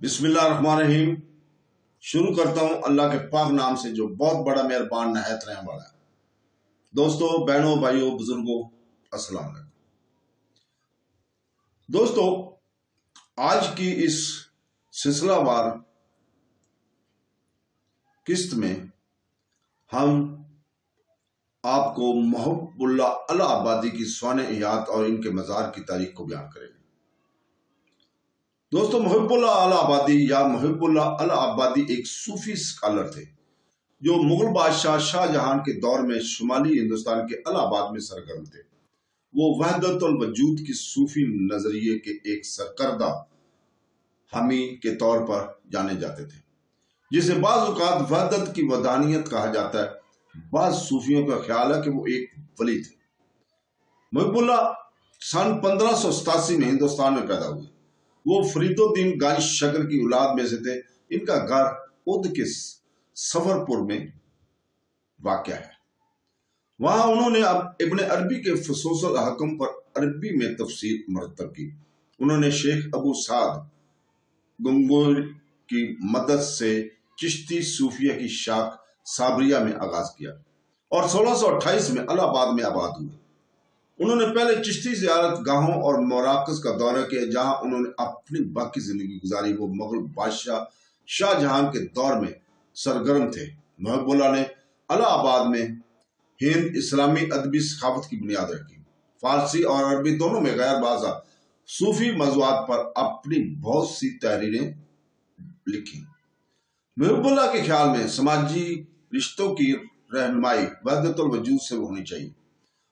بسم اللہ الرحمن الرحیم۔ شروع کرتا ہوں اللہ کے پاک نام سے جو بہت بڑا مہربان نہایت رحم والا ہے۔ دوستو، بہنوں، بھائیوں، بزرگوں، السلام علیکم۔ دوستو، آج کی اس سلسلہ وار قسط میں ہم آپ کو محب اللہ الہ آبادی کی سوانح حیات اور ان کے مزار کی تاریخ کو بیان کریں گے۔ دوستو، محب اللہ الہ آبادی یا محب اللہ الہ آبادی ایک صوفی اسکالر تھے جو مغل بادشاہ شاہ جہاں کے دور میں شمالی ہندوستان کے الہ آباد میں سرگرم تھے۔ وہ وحدت الوجود کی صوفی نظریے کے ایک سرکردہ حامی کے طور پر جانے جاتے تھے، جسے بعض اوقات وحدت کی وحدانیت کہا جاتا ہے۔ بعض صوفیوں کا خیال ہے کہ وہ ایک ولی تھے۔ محب اللہ سن 1587 میں ہندوستان میں پیدا ہوئے۔ وہ فرید الدین گنج شکر کی اولاد میں سے تھے۔ ان کا گھر اودھ کے سفر پور میں واقع ہے۔ وہاں انہوں نے ابن عربی کے فصوص الحکم پر عربی میں تفسیر مرتب کی۔ انہوں نے شیخ ابو سعد گنگوئی کی مدد سے چشتی صوفیہ کی شاخ صابریہ میں آغاز کیا اور 1628 میں الہ آباد میں آباد ہوئے۔ انہوں نے پہلے چشتی زیارت گاہوں اور مراکز کا دورہ کیا جہاں انہوں نے اپنی باقی زندگی گزاری۔ وہ مغل بادشاہ شاہ جہاں کے دور میں سرگرم تھے۔ محب اللہ نے الہ آباد میں ہند اسلامی ادبی ثقافت کی بنیاد رکھی۔ فارسی اور عربی دونوں میں غیر بازا صوفی موضوعات پر اپنی بہت سی تحریریں لکھی۔ محب اللہ کے خیال میں سماجی رشتوں کی رہنمائی وحدت الوجود سے ہونی چاہیے۔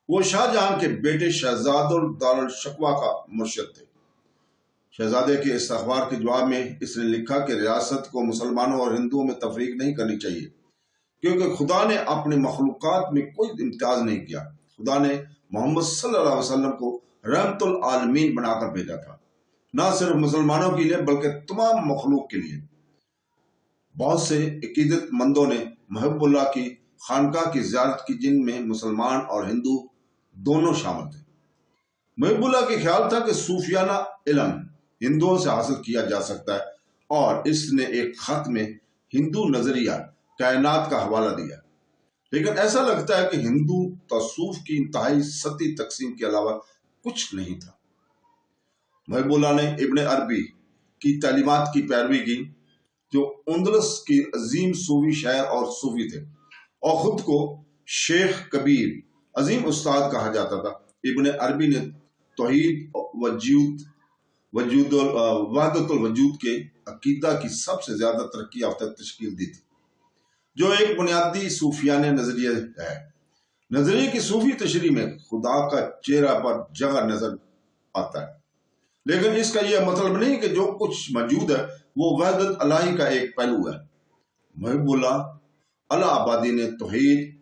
وہ شاہ جہاں کے بیٹے شہزاد الدارالشکوہ کا مرشد تھے۔ شہزادے کے استغفار کے جواب میں اس نے لکھا کہ ریاست کو مسلمانوں اور ہندوؤں میں تفریق نہیں کرنی چاہیے، کیونکہ خدا نے اپنے مخلوقات میں کوئی امتیاز نہیں کیا۔ خدا نے محمد صلی اللہ علیہ وسلم کو رحمت العالمین بنا کر بھیجا تھا، نہ صرف مسلمانوں کے لیے بلکہ تمام مخلوق کے لیے۔ بہت سے عقیدت مندوں نے محب اللہ کی خانقاہ کی زیارت کی جن میں مسلمان اور ہندو دونوں شامل تھے۔ محب اللہ کے خیال تھا کہ صوفیانہ علم ہندوؤں سے حاصل کیا جا سکتا ہے، اور اس نے ایک خط میں ہندو نظریہ کائنات کا حوالہ دیا۔ لیکن ایسا لگتا ہے کہ ہندو تصوف کی انتہائی سطحی تقسیم کے علاوہ کچھ نہیں تھا۔ محب اللہ نے ابن عربی کی تعلیمات کی پیروی کی، جو اندلس کی عظیم صوفی شاعر اور صوفی تھے اور خود کو شیخ کبیر عظیم استاد کہا جاتا تھا۔ ابن عربی نے توحید وحدت الوجود کے عقیدہ کی سب سے زیادہ ترقی یافتہ تشکیل دی تھی، جو ایک بنیادی صوفیانہ نظریہ ہے۔ نظریے کی صوفی تشریح میں خدا کا چہرہ پر جگہ نظر آتا ہے، لیکن اس کا یہ مطلب نہیں کہ جو کچھ موجود ہے وہ وحدت الہی کا ایک پہلو ہے۔ محب اللہ الہ آبادی نے توحید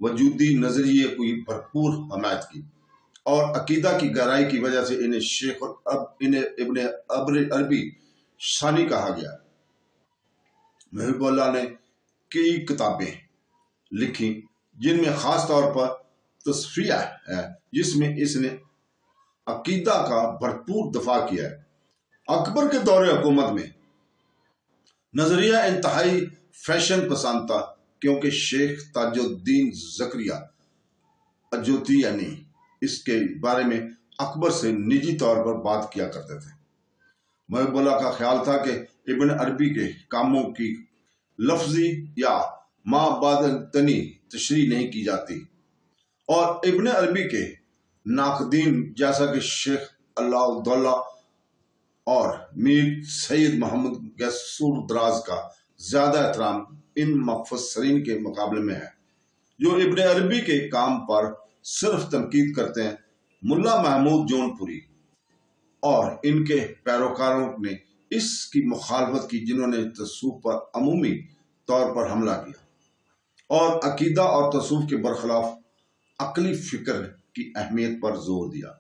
وجودی نظریے کی بھرپور حمایت کی، اور عقیدہ کی گہرائی کی وجہ سے انہیں ابن عربی ثانی کہا گیا۔ محب اللہ نے کئی کتابیں لکھی جن میں خاص طور پر تصفیہ ہے، جس میں اس نے عقیدہ کا بھرپور دفاع کیا ہے۔ اکبر کے دور حکومت میں نظریہ انتہائی فیشن پسند تھا، کیونکہ شیخ تاج الدین زکریا اجوتیہ نے اس کے بارے میں اکبر سے نجی طور پر بات کیا کرتے تھے۔ محب اللہ کا خیال تھا کہ ابن عربی کے کاموں کی لفظی یا ما بعدنی تشریح نہیں کی جاتی، اور ابن عربی کے ناقدین جیسا کہ شیخ اللہ الدولہ اور میر سید محمد گیسور دراز کا زیادہ احترام ان مفسرین کے مقابلے میں ہے جو ابن عربی کے کام پر صرف تنقید کرتے ہیں۔ ملا محمود جون پوری اور ان کے پیروکاروں نے اس کی مخالفت کی جنہوں نے تصوف پر عمومی طور پر حملہ کیا اور عقیدہ اور تصوف کے برخلاف عقلی فکر کی اہمیت پر زور دیا۔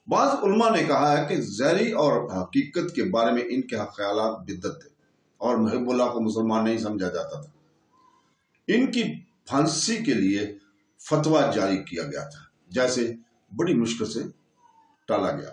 بعض علماء نے کہا ہے کہ ظاہری اور حقیقت کے بارے میں ان کے خیالات بدعت تھے اور محب اللہ کو مسلمان نہیں سمجھا جاتا تھا۔ ان کی پھانسی کے لیے فتویٰ جاری کیا گیا تھا، جیسے بڑی مشکل سے ٹالا گیا۔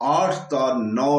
8 ta 9